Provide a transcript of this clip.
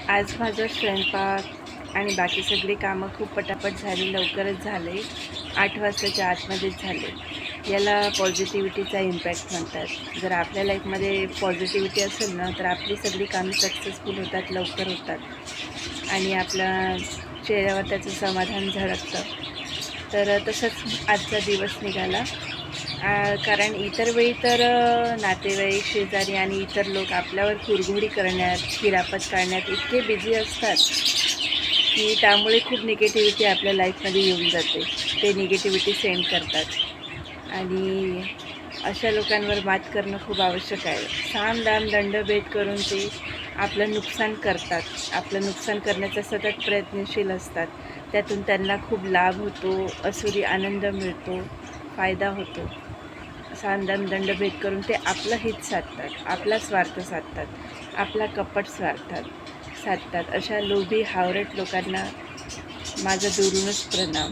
आज माझा स्वयंपाक आणि बाकी सगळी कामं खूप पटापट झाली, लवकरच झाले. 8 वाजताच्या आतमध्येच झाले. याला पॉझिटिव्हिटीचा इम्पॅक्ट म्हणतात. जर आपल्या लाईफमध्ये पॉझिटिव्हिटी असेल ना, तर आपली सगळी कामं सक्सेसफुल होतात, लवकर होतात आणि आपल्या चेहऱ्यावर त्याचं समाधान झळकतं. तर तसंच आजचा दिवस निघाला. कारण इतर वेळी तर नातेवाईक, शेजारी आणि इतर लोक आपल्यावर कुरघोडी करण्यात, खिरापत काढण्यात इतके बिझी असतात, की त्यामुळे खूप निगेटिव्हिटी आपल्या लाईफमध्ये येऊन जाते. ते निगेटिव्हिटी सेंड करतात आणि अशा लोकांवर मात करणं खूप आवश्यक आहे. साम, दाम, दंडभेद करून ते आपलं नुकसान करतात. आपलं नुकसान करण्याचा सतत प्रयत्नशील असतात. त्यातून त्यांना खूप लाभ होतो, असुरी आनंद मिळतो, फायदा होतो. सामदाम दंडभेद करून ते आपलं हित साधतात, आपला स्वार्थ साधतात, आपला कपट साधतात. अशा लोभी हावरट लोकांना माझा दुरूनच प्रणाम.